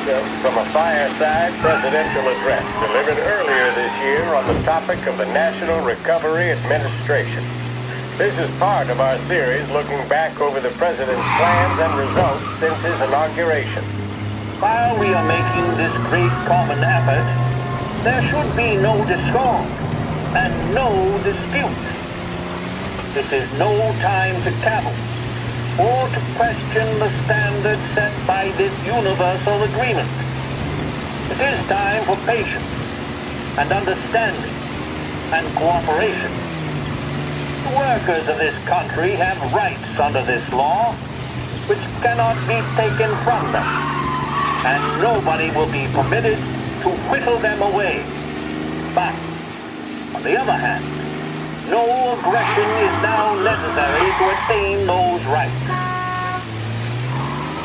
excerpt from a fireside presidential address delivered earlier this year on the topic of the National Recovery Administration. This is part of our series looking back over the president's plans and results since his inauguration. While we are making this great common effort, there should be no discord and no dispute. This is no time to cavil or to question the standards set by this universal agreement. It is time for patience and understanding and cooperation. The workers of this country have rights under this law which cannot be taken from them, and nobody will be permitted to whittle them away. But, on the other hand, no aggression is now necessary to attain those rights.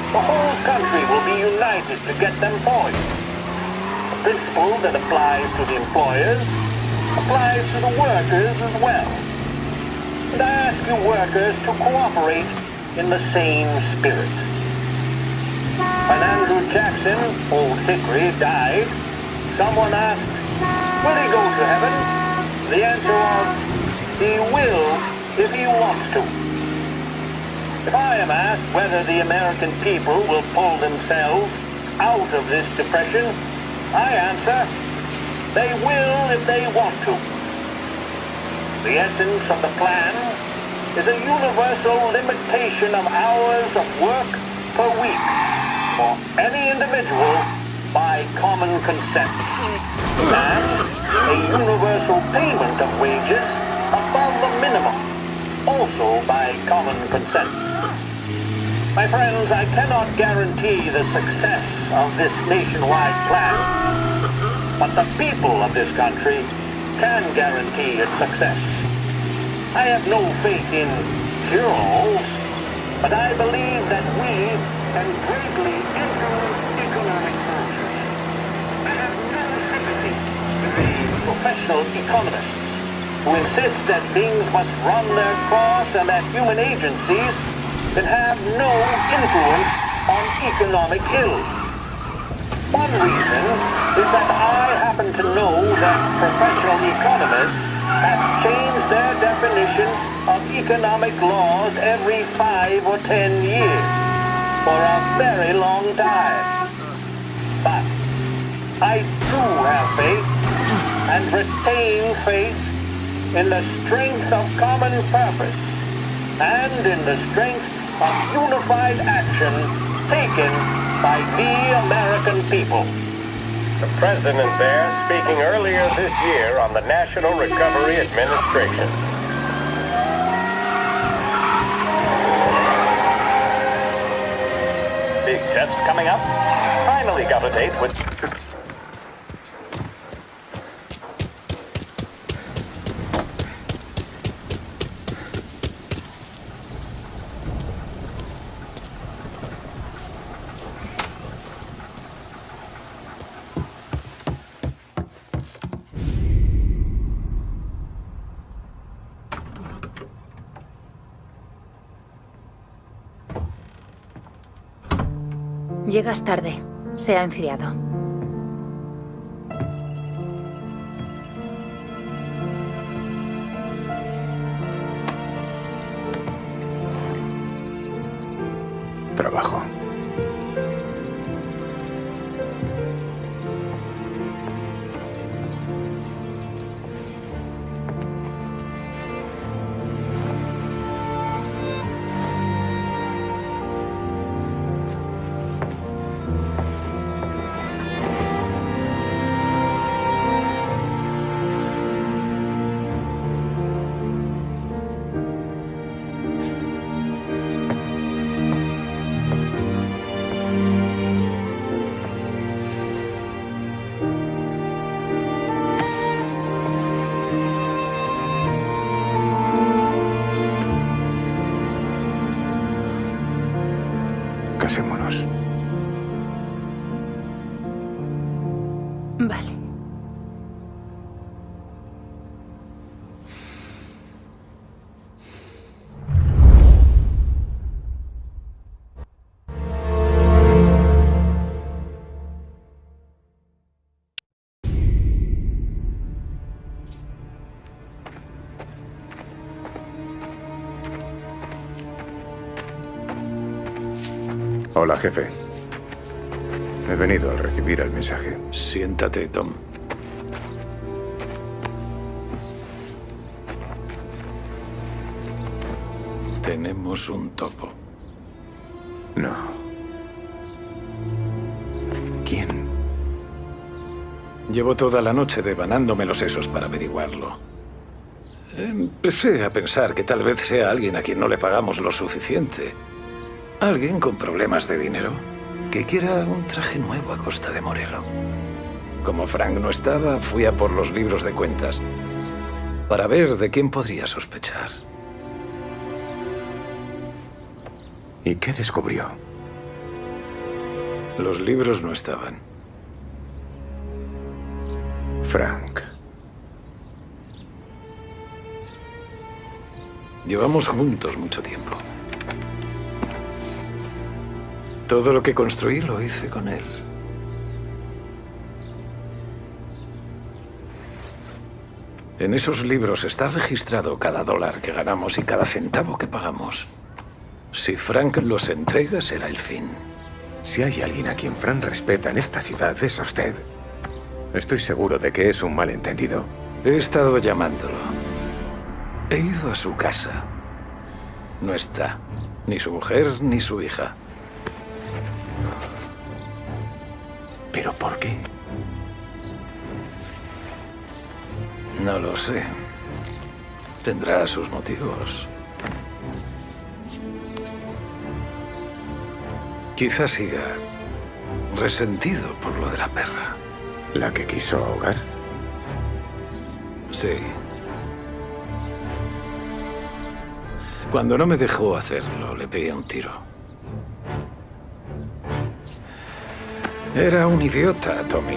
The whole country will be united to get them for you. The principle that applies to the employers applies to the workers as well. And I ask you workers to cooperate in the same spirit. When Andrew Jackson, Old Hickory, died, someone asked, will he go to heaven? The answer was, he will if he wants to. If I am asked whether the American people will pull themselves out of this depression, I answer, they will if they want to. The essence of the plan is a universal limitation of hours of work per week for any individual by common consent, and a universal payment of wages above the minimum, also by common consent. My friends, I cannot guarantee the success of this nationwide plan, but the people of this country can guarantee its success. I have no faith in cure-alls, but I believe that we can greatly influence economic forces. I have no sympathy with the professional economists who insist that things must run their course and that human agencies can have no influence on economic ills. One reason is that I happen to know that professional economists have changed their definition of economic laws every 5 or 10 years for a very long time. But I do have faith and retain faith in the strength of common purpose and in the strength of unified action taken by the American people. The president there speaking earlier this year on the National Recovery Administration. Big test coming up. Finally got a date with... Llegas tarde. Se ha enfriado. Trabajo. Casémonos. Vale. Hola, jefe. He venido al recibir el mensaje. Siéntate, Tom. Tenemos un topo. No. ¿Quién? Llevo toda la noche devanándome los sesos para averiguarlo. Empecé a pensar que tal vez sea alguien a quien no le pagamos lo suficiente. Alguien con problemas de dinero que quiera un traje nuevo a costa de Morello. Como Frank no estaba, fui a por los libros de cuentas para ver de quién podría sospechar. ¿Y qué descubrió? Los libros no estaban. Frank. Llevamos juntos mucho tiempo. Todo lo que construí lo hice con él. En esos libros está registrado cada dólar que ganamos y cada centavo que pagamos. Si Frank los entrega, será el fin. Si hay alguien a quien Frank respeta en esta ciudad, es a usted. Estoy seguro de que es un malentendido. He estado llamándolo. He ido a su casa. No está. Ni su mujer, ni su hija. ¿Pero por qué? No lo sé. Tendrá sus motivos. Quizás siga resentido por lo de la perra. ¿La que quiso ahogar? Sí. Cuando no me dejó hacerlo, le pegué un tiro. Era un idiota, Tommy.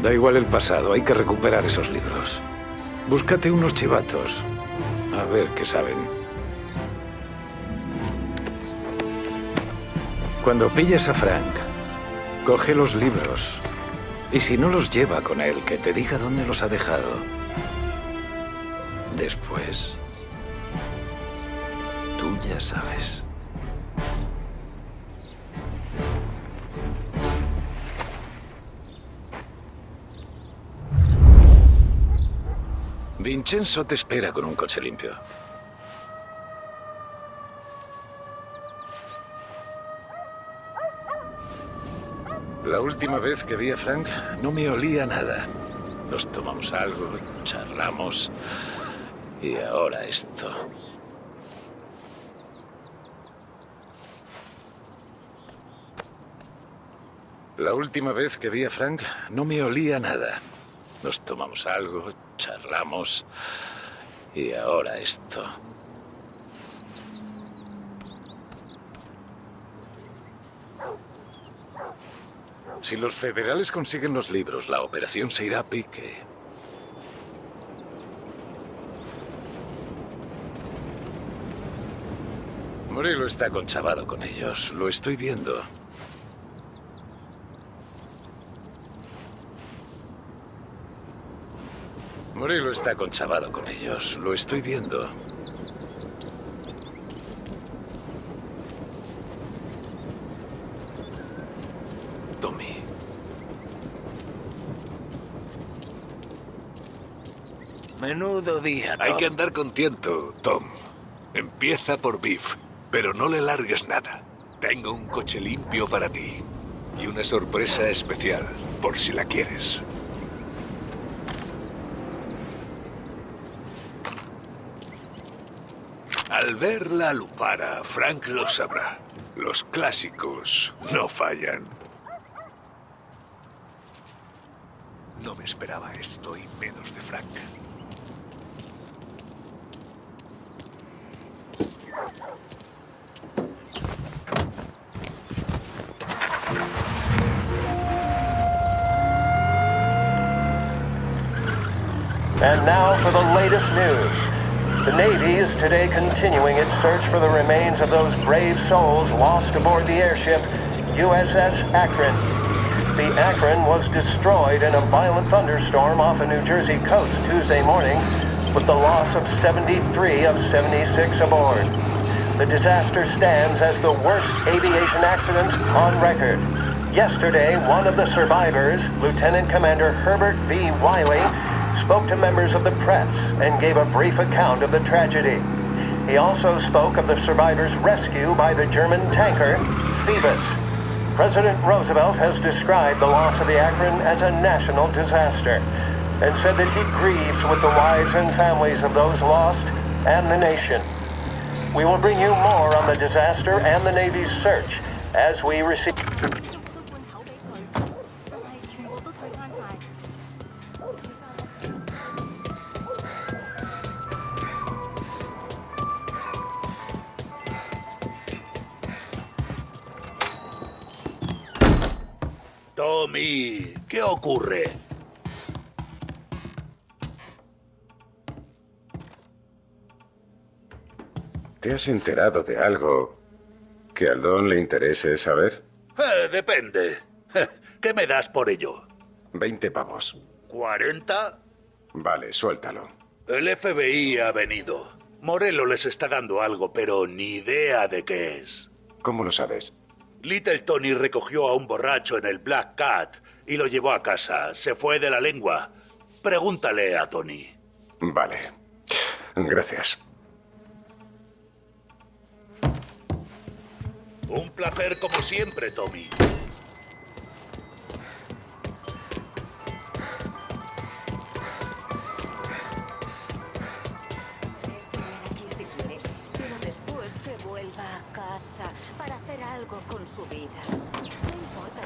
Da igual el pasado, hay que recuperar esos libros. Búscate unos chivatos. A ver qué saben. Cuando pilles a Frank, coge los libros. Y si no los lleva con él, que te diga dónde los ha dejado. Después, tú ya sabes. Vincenzo te espera con un coche limpio. La última vez que vi a Frank no me olía nada. Nos tomamos algo, charlamos y ahora esto. La última vez que vi a Frank no me olía nada. Nos tomamos algo, charlamos y ahora esto. Si los federales consiguen los libros, la operación se irá a pique. Morello está conchavado con ellos. Lo estoy viendo. Morello está conchavado con ellos. Lo estoy viendo. Tommy. Menudo día, Tom. Hay que andar con tiento, Tom. Empieza por Biff, pero no le largues nada. Tengo un coche limpio para ti. Y una sorpresa especial, por si la quieres. Al ver la lupara, Frank lo sabrá. Los clásicos no fallan. No me esperaba esto y menos de Frank. And now for the latest news. The Navy is today continuing its search for the remains of those brave souls lost aboard the airship USS Akron. The Akron was destroyed in a violent thunderstorm off the New Jersey coast Tuesday morning, with the loss of 73 of 76 aboard. The disaster stands as the worst aviation accident on record. Yesterday, one of the survivors, Lieutenant Commander Herbert B. Wiley, spoke to members of the press and gave a brief account of the tragedy. He also spoke of the survivors' rescue by the German tanker, Phoebus. President Roosevelt has described the loss of the Akron as a national disaster and said that he grieves with the wives and families of those lost and the nation. We will bring you more on the disaster and the Navy's search as we receive... Tommy, ¿qué ocurre? ¿Te has enterado de algo que al Don le interese saber? Depende. ¿Qué me das por ello? 20 pavos. ¿40? Vale, suéltalo. El FBI ha venido. Morello les está dando algo, pero ni idea de qué es. ¿Cómo lo sabes? Little Tony recogió a un borracho en el Black Cat y lo llevó a casa. Se fue de la lengua. Pregúntale a Tony. Vale. Gracias. Un placer como siempre, Tommy. Pero después que vuelva a casa para hacer algo con su vida. No importa.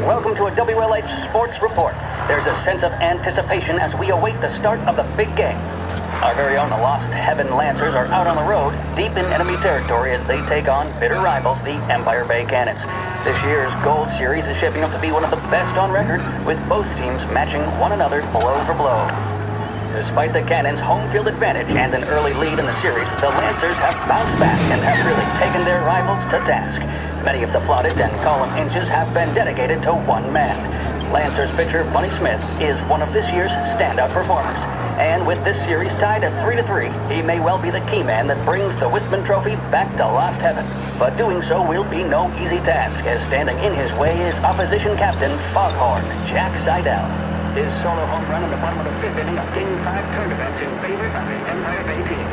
Welcome to a WLH Sports Report. There's a sense of anticipation as we await the start of the big game. Our very own Lost Heaven Lancers are out on the road, deep in enemy territory as they take on bitter rivals, the Empire Bay Cannons. This year's Gold Series is shaping up to be one of the best on record, with both teams matching one another blow for blow. Despite the Cannons' home field advantage and an early lead in the series, the Lancers have bounced back and have really taken their rivals to task. Many of the plaudits and column inches have been dedicated to one man. Lancers pitcher Bunny Smith is one of this year's standout performers. And with this series tied at 3-3, he may well be the key man that brings the Wistman Trophy back to Lost Heaven. But doing so will be no easy task, as standing in his way is opposition captain Foghorn Jack Seidel. His solo home run in the bottom of the fifth inning of Game 5 tournaments in favor of the Empire Bay team.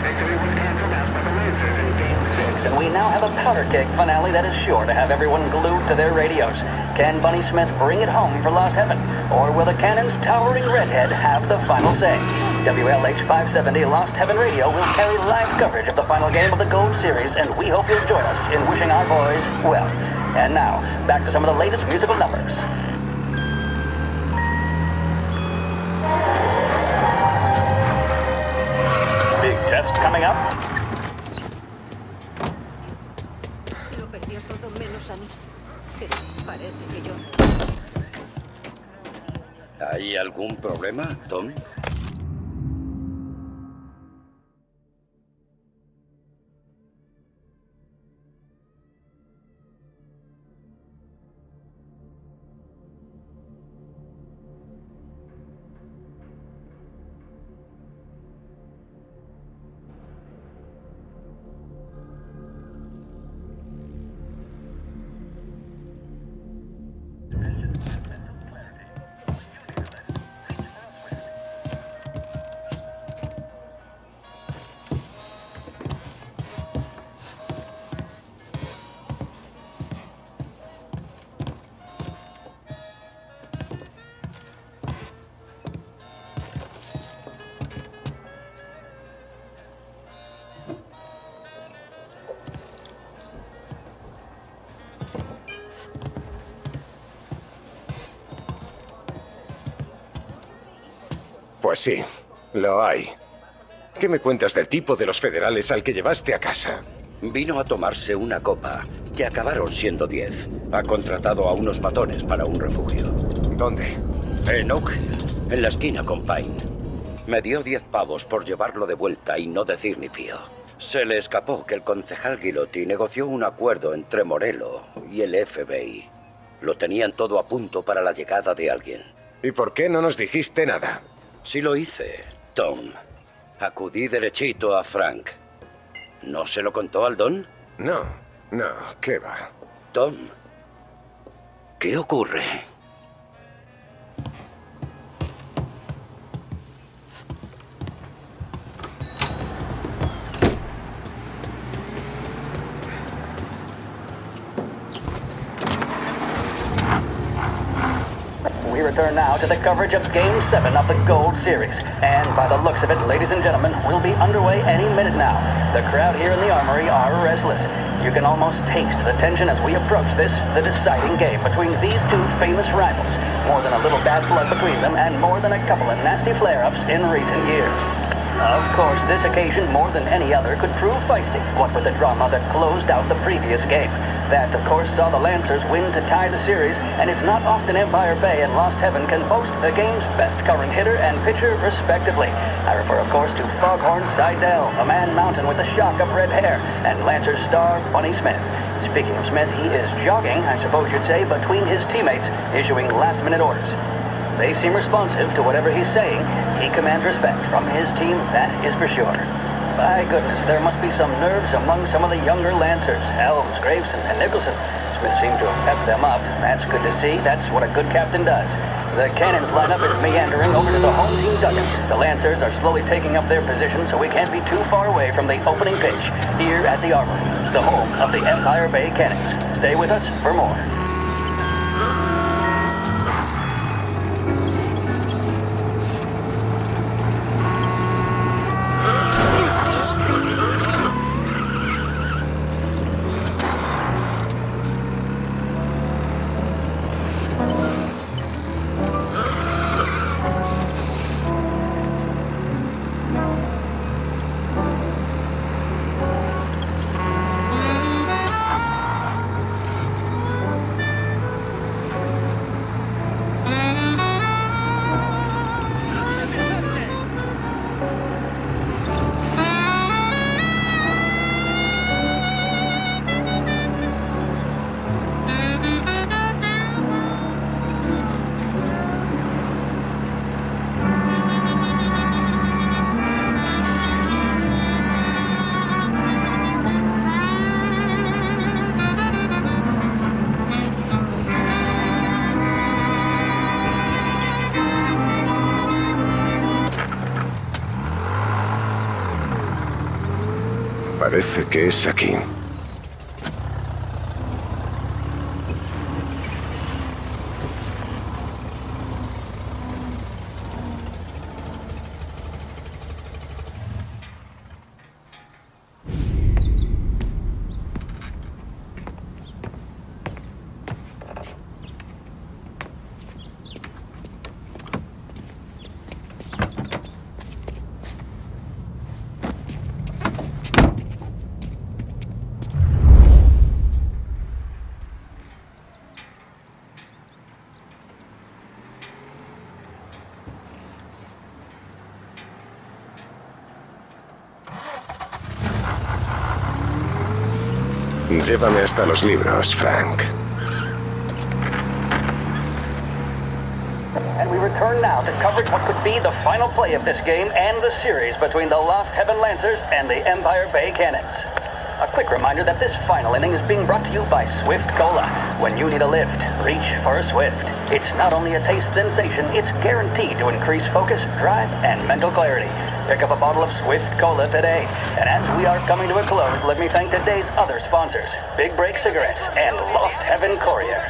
Victory was canceled out by the Lancers in Game 6, and we now have a powder keg finale that is sure to have everyone glued to their radios. Can Bunny Smith bring it home for Lost Heaven, or will the Cannon's towering redhead have the final say? WLH 570 Lost Heaven Radio will carry live coverage of the final game of the Gold Series, and we hope you'll join us in wishing our boys well. And now, back to some of the latest musical numbers. Big test coming up. Lo perdió todo menos a mí. Pero parece que yo... ¿Hay algún problema, Tom? Pues sí, lo hay. ¿Qué me cuentas del tipo de los federales al que llevaste a casa? Vino a tomarse una copa, que acabaron siendo 10. Ha contratado a unos matones para un refugio. ¿Dónde? En Oak Hill, en la esquina con Pine. Me dio 10 pavos por llevarlo de vuelta y no decir ni pío. Se le escapó que el concejal Guilotti negoció un acuerdo entre Morello y el FBI. Lo tenían todo a punto para la llegada de alguien. ¿Y por qué no nos dijiste nada? Sí lo hice, Tom. Acudí derechito a Frank. ¿No se lo contó al Don? No, ¿qué va? Tom, ¿qué ocurre? We return now to the coverage of Game 7 of the Gold Series. And by the looks of it, ladies and gentlemen, we'll be underway any minute now. The crowd here in the Armory are restless. You can almost taste the tension as we approach this, the deciding game between these two famous rivals. More than a little bad blood between them, and more than a couple of nasty flare-ups in recent years. Of course, this occasion, more than any other, could prove feisty, what with the drama that closed out the previous game. That, of course, saw the Lancers win to tie the series, and it's not often Empire Bay and Lost Heaven can boast the game's best current hitter and pitcher, respectively. I refer, of course, to Foghorn Seidel, a man mountain with a shock of red hair, and Lancers star Bunny Smith. Speaking of Smith, he is jogging, I suppose you'd say, between his teammates, issuing last-minute orders. They seem responsive to whatever he's saying. He commands respect from his team, that is for sure. By goodness, there must be some nerves among some of the younger Lancers. Helms, Graveson, and Nicholson. Smith seemed to have pepped them up. That's good to see. That's what a good captain does. The Cannons lineup is meandering over to the home team dugout. The Lancers are slowly taking up their position, so we can't be too far away from the opening pitch here at the Armory, the home of the Empire Bay Cannons. Stay with us for more. Parece que es aquí. Llévame hasta los libros, Frank. And we return now to coverage what could be the final play of this game and the series between the Lost Heaven Lancers and the Empire Bay Cannons. A quick reminder that this final inning is being brought to you by Swift Cola. When you need a lift, reach for a Swift. It's not only a taste sensation, it's guaranteed to increase focus, drive, and mental clarity. Pick up a bottle of Swift Cola today. And as we are coming to a close, let me thank today's other sponsors, Big Break Cigarettes and Lost Heaven Courier.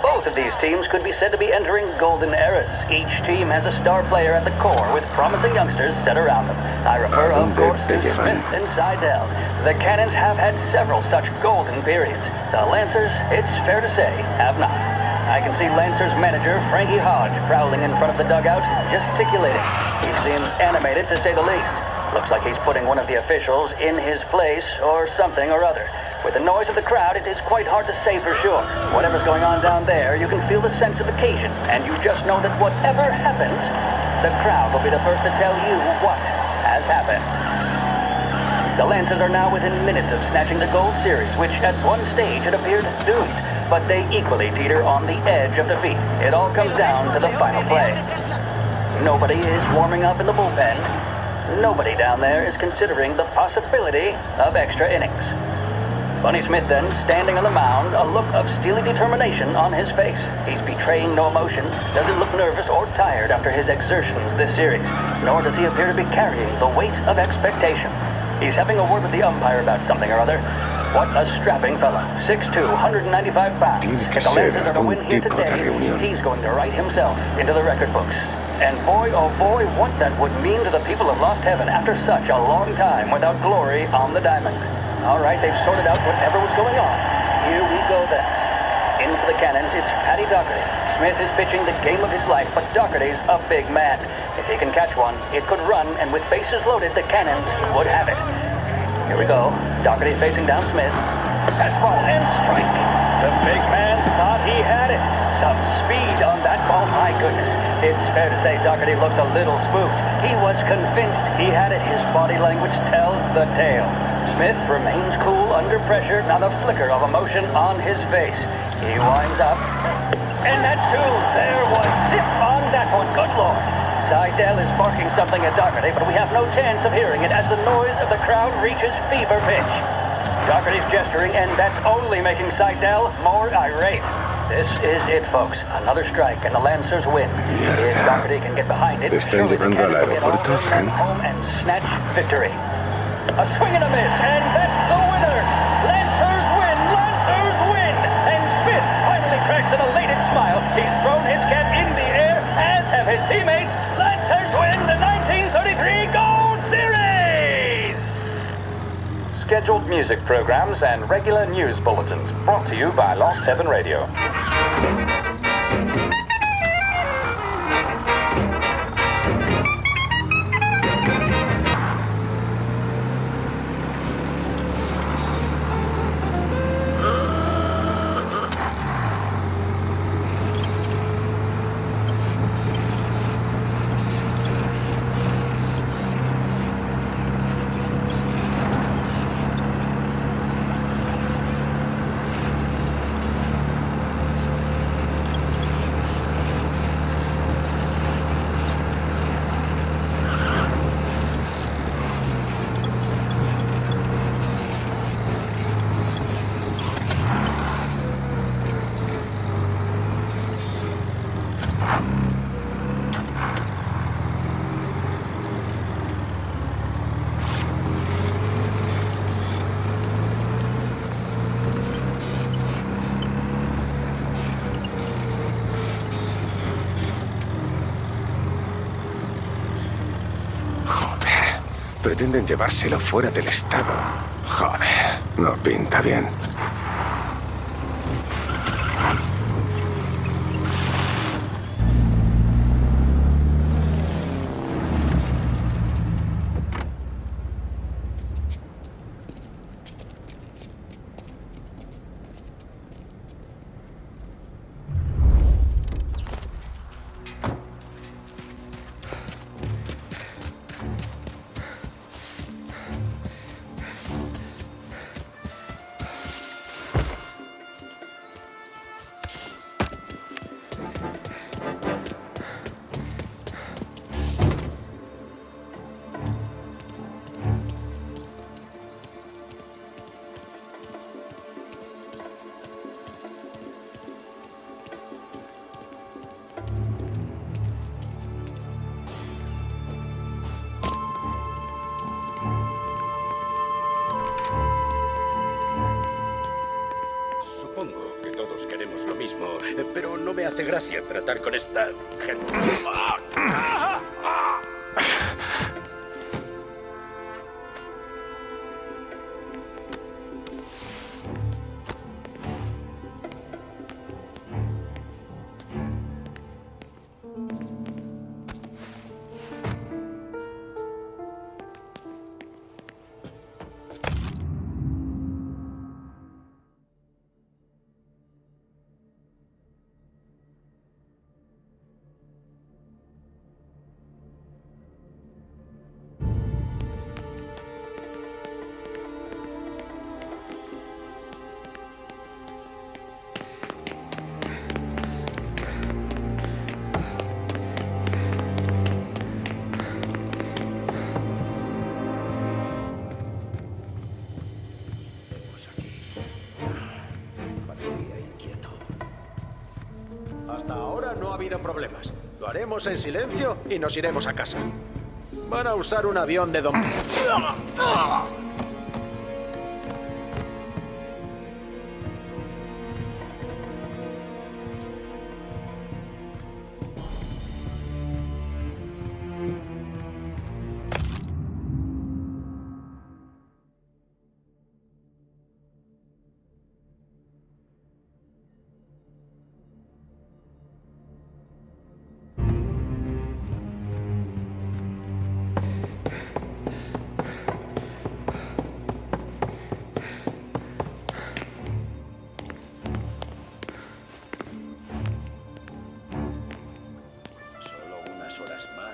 Both of these teams could be said to be entering golden eras. Each team has a star player at the core with promising youngsters set around them. I refer, of course, to Smith and Seidel. The Cannons have had several such golden periods. The Lancers, it's fair to say, have not. I can see Lancers manager Frankie Hodge prowling in front of the dugout, gesticulating. He seems animated, to say the least. Looks like he's putting one of the officials in his place or something or other. With the noise of the crowd, it is quite hard to say for sure. Whatever's going on down there, you can feel the sense of occasion, and you just know that whatever happens, the crowd will be the first to tell you what has happened. The Lancers are now within minutes of snatching the Gold Series, which at one stage had appeared doomed, but they equally teeter on the edge of defeat. It all comes down to the final play. Nobody is warming up in the bullpen. Nobody down there is considering the possibility of extra innings. Bunny Smith then, standing on the mound, a look of steely determination on his face. He's betraying no emotion, doesn't look nervous or tired after his exertions this series, nor does he appear to be carrying the weight of expectation. He's having a word with the umpire about something or other. What a strapping fellow. 6'2", 195 pounds. Tiene que If the ser Lancers are to win algún here tipo de today, reunión. he's going to write himself into the record books. And boy, oh boy, what that would mean to the people of Lost Heaven after such a long time without glory on the diamond. All right, they've sorted out whatever was going on. Here we go then. In for the cannons, it's Paddy Doherty. Smith is pitching the game of his life, but Doherty's a big man. If he can catch one, it could run, and with bases loaded, the cannons would have it. Here we go. Doherty facing down Smith. Fastball and strike. The big man thought he had it. Some speed on that ball, my goodness. It's fair to say Doherty looks a little spooked. He was convinced he had it. His body language tells the tale. Smith remains cool under pressure, not a flicker of emotion on his face. He winds up. And that's two. There was zip on that one. Good Lord. Seidel is barking something at Doherty, but we have no chance of hearing it as the noise of the crowd reaches fever pitch. Doherty's gesturing, and that's only making Seidel more irate. This is it, folks. Another strike, and the Lancers win. If Doherty can get behind it, ¿Te están surely the llevando al Cannons will get all aeropuerto, the way Frank? home and snatch victory. A swing and a miss, and that's the winners. Lancers win! Lancers win! And Smith finally cracks an elated smile. He's thrown his cap in the air, as have his teammates. Lancers win the 1933 Gold Series! Scheduled music programs and regular news bulletins brought to you by Lost Heaven Radio. Pretenden llevárselo fuera del estado. Joder, no pinta bien. Supongo que todos queremos lo mismo, pero no me hace gracia tratar con esta gente. habido problemas. Lo haremos en silencio y nos iremos a casa. Van a usar un avión de Don...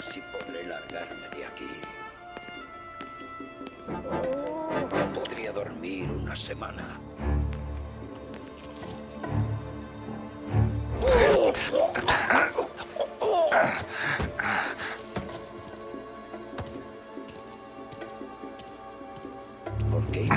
Si podré largarme de aquí. No podría dormir una semana. ¿Por qué?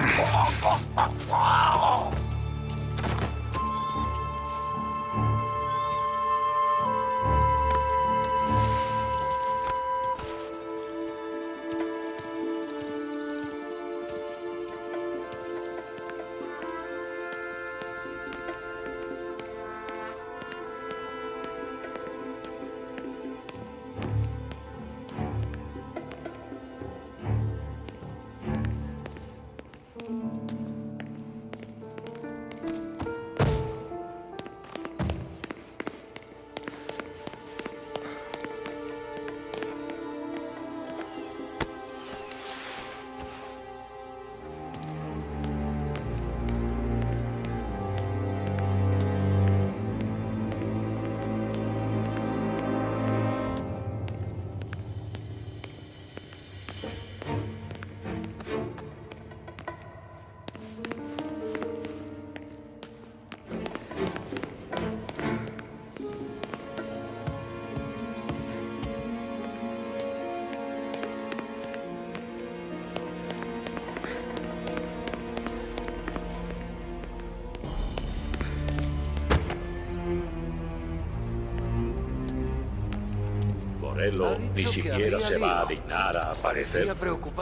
Morello ni siquiera se va a dignar a aparecer.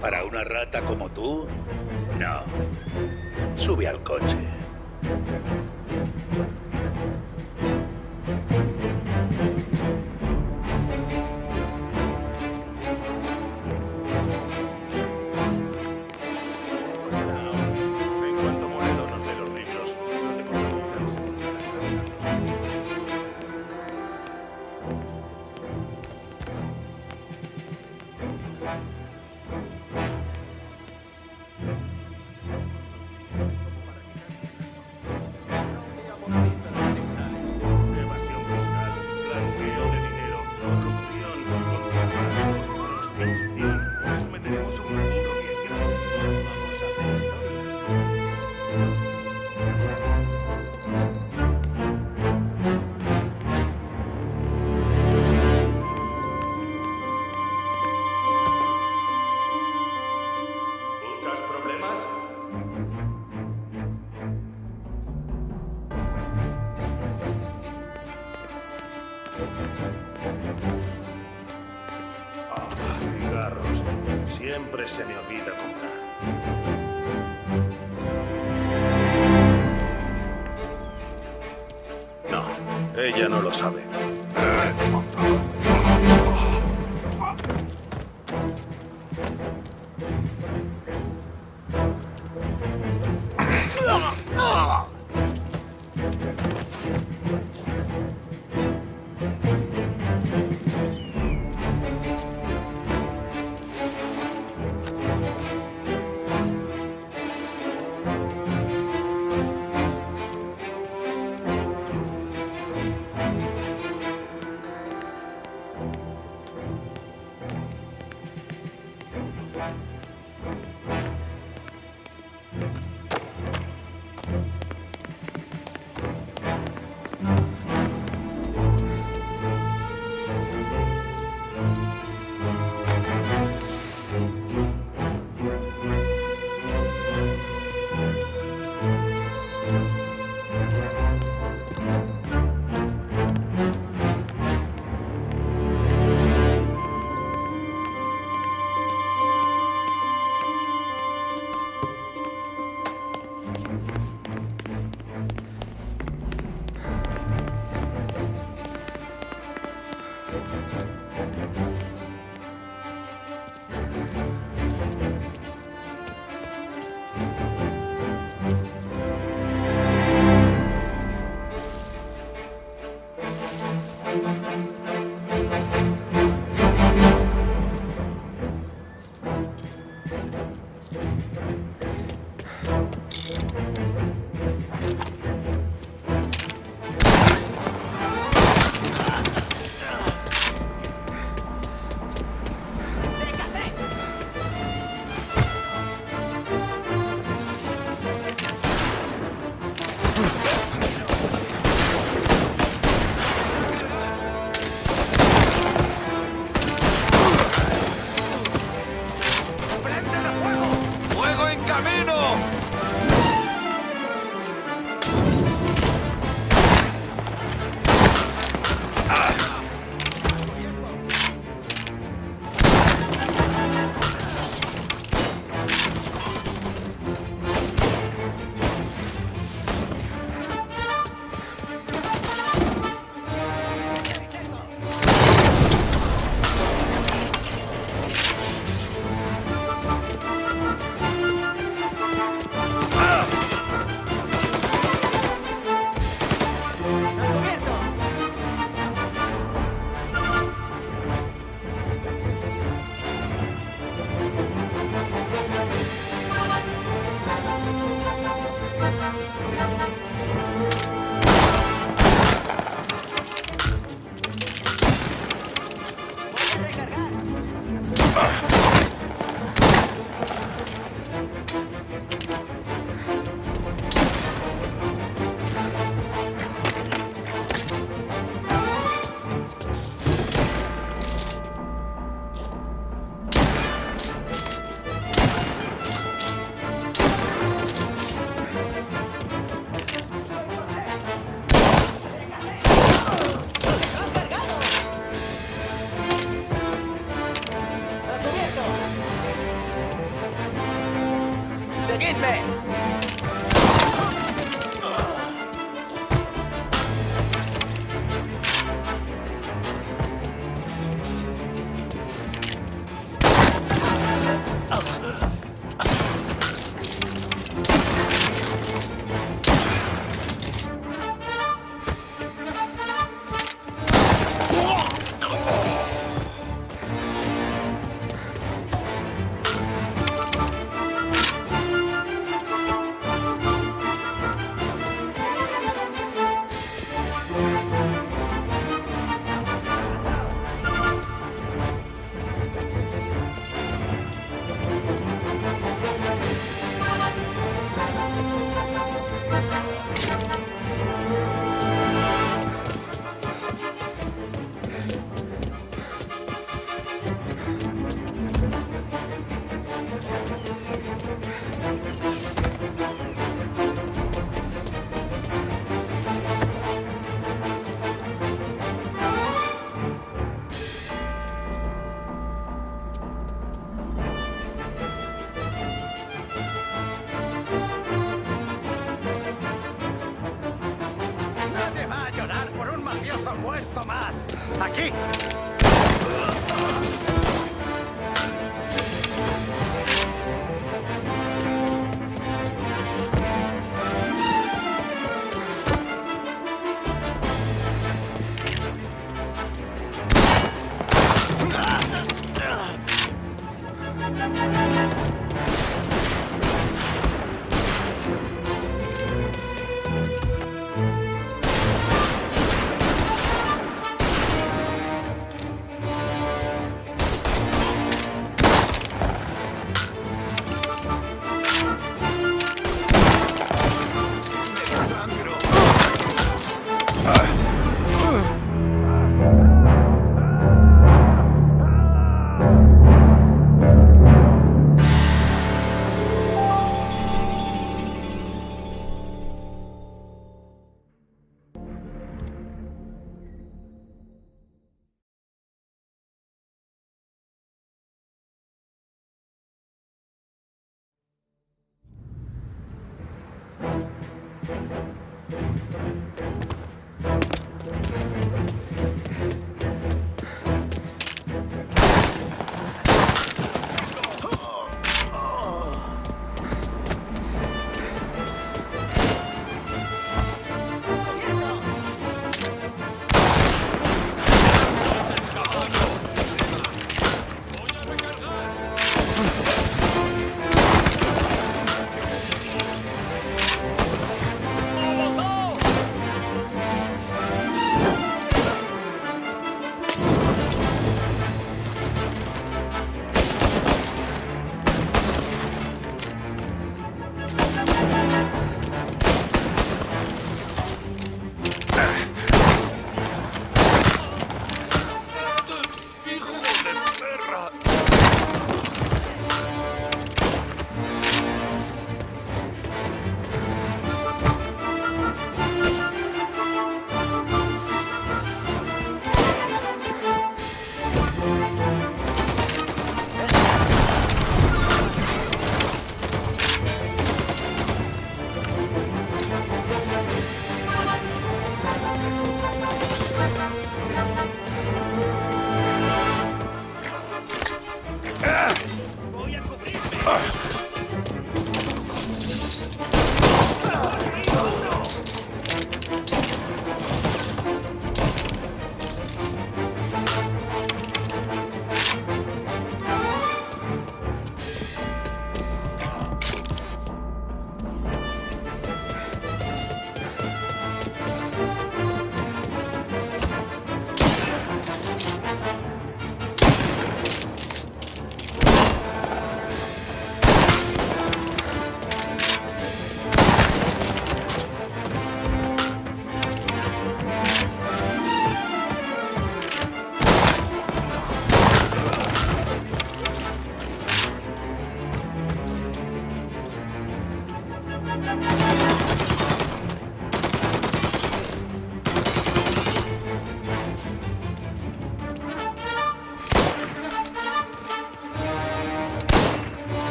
¿Para una rata como tú? No. Sube al coche. En cuanto Morello nos dé los libros, no te preocupes. Evasión fiscal, blanqueo de dinero, corrupción, contrabando, prostitución. Nos meteremos un mundo bien grande. Vamos a hacer historia. ¿Buscas problemas? Cigarros. Siempre se me olvida comprar. No, ella no lo sabe. ¡Seguidme! ¡Nadie va a llorar por un mafioso muerto más! ¡Aquí!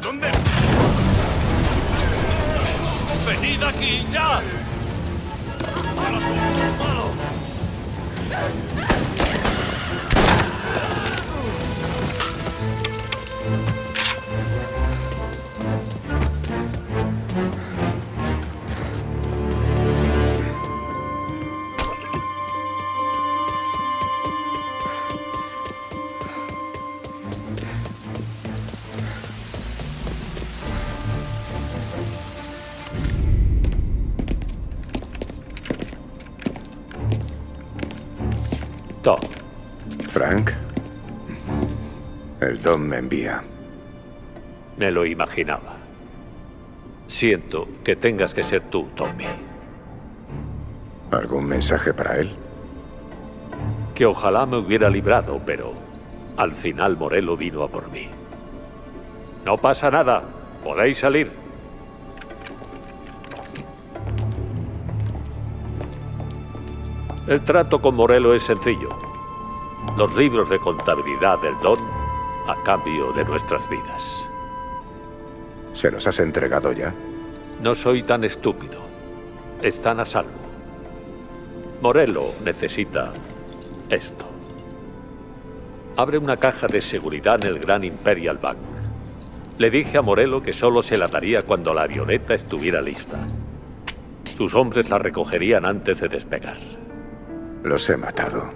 ¿Dónde? ¡Venid aquí, ya! ¡Malo! Tom. Frank. El Dom me envía. Me lo imaginaba. Siento que tengas que ser tú, Tommy. ¿Algún mensaje para él? Que ojalá me hubiera librado, pero al final Morello vino a por mí. No pasa nada. Podéis salir. El trato con Morello es sencillo. Los libros de contabilidad del Don a cambio de nuestras vidas. ¿Se los has entregado ya? No soy tan estúpido. Están a salvo. Morello necesita esto. Abre una caja de seguridad en el Gran Imperial Bank. Le dije a Morello que solo se la daría cuando la avioneta estuviera lista. Sus hombres la recogerían antes de despegar. Los he matado.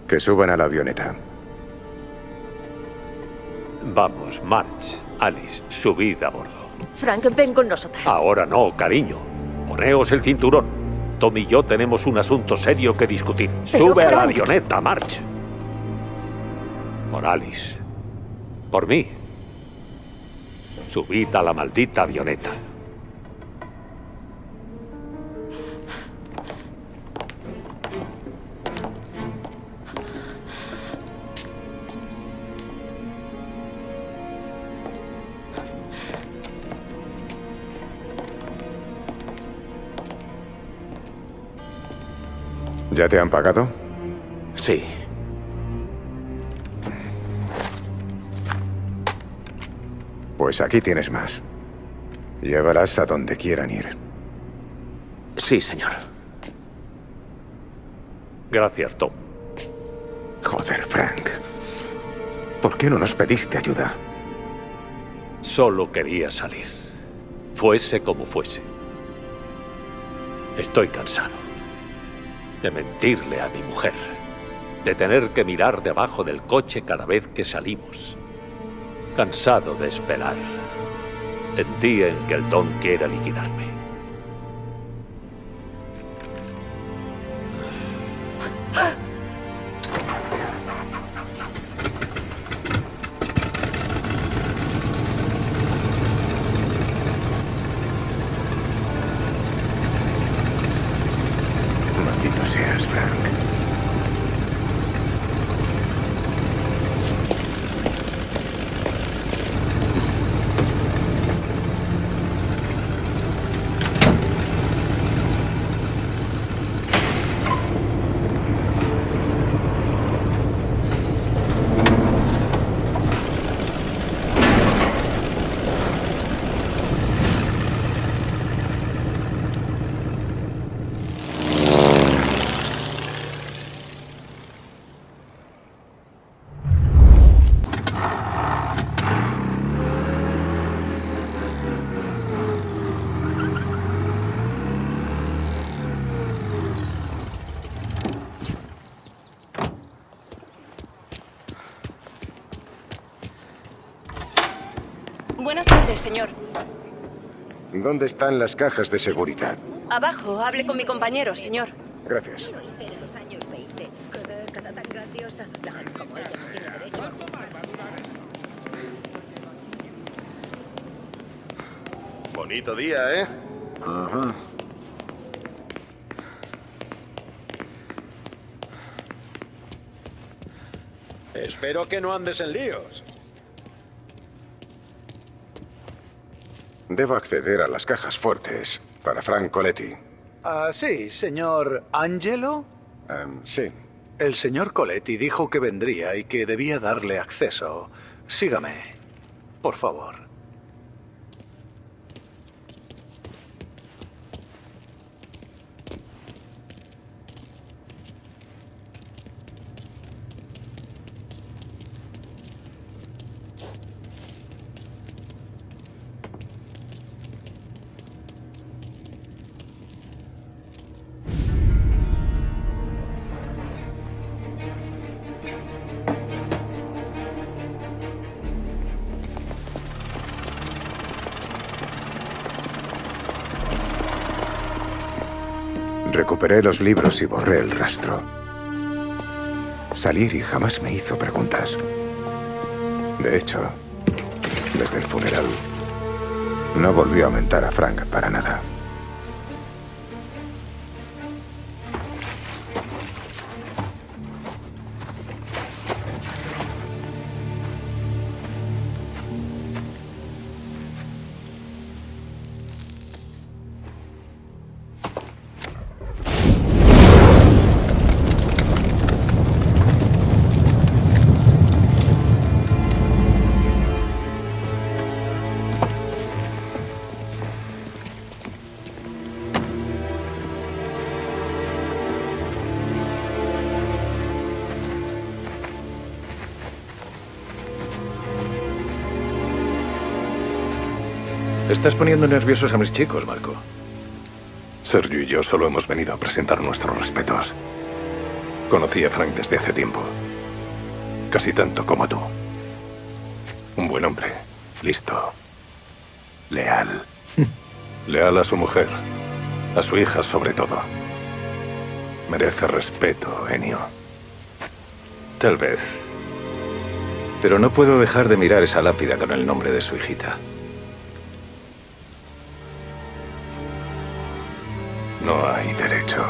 Que suban a la avioneta. Vamos, Marge, Alice, subid a bordo. Frank, ven con nosotras. Ahora no, cariño. Poneos el cinturón. Tom y yo tenemos un asunto serio que discutir. Pero, Sube a la Frank. avioneta, Marge. Por Alice. Por mí. Subid a la maldita avioneta. ¿Ya te han pagado? Sí. Pues aquí tienes más. Llévalas a donde quieran ir. Sí, señor. Gracias, Tom. Joder, Frank. ¿Por qué no nos pediste ayuda? Solo quería salir. Fuese como fuese. Estoy cansado. De mentirle a mi mujer. De tener que mirar debajo del coche cada vez que salimos. Cansado de esperar. El día en que el Don quiera liquidarme. Maldito seas, Frank. Buenas tardes, señor. ¿Dónde están las cajas de seguridad? Abajo, hable con mi compañero, señor. Gracias. Lo hice en los años 20. Qué década tan grandiosa. La gente como ella no tiene derecho. Bonito día, ¿eh? Ajá. Espero que no andes en líos. Debo acceder a las cajas fuertes para Frank Coletti. Ah, sí, señor Angelo. Sí. El señor Coletti dijo que vendría y que debía darle acceso. Sígame. por favor. Recuperé los libros y borré el rastro. Salieri jamás me hizo preguntas. De hecho, desde el funeral, no volvió a mentar a Frank para nada. Estás poniendo nerviosos a mis chicos, Marco. Sergio y yo solo hemos venido a presentar nuestros respetos. Conocí a Frank desde hace tiempo. Casi tanto como tú. Un buen hombre. Listo. Leal. Leal a su mujer. A su hija, sobre todo. Merece respeto, Ennio. Tal vez. Pero no puedo dejar de mirar esa lápida con el nombre de su hijita. No hay derecho.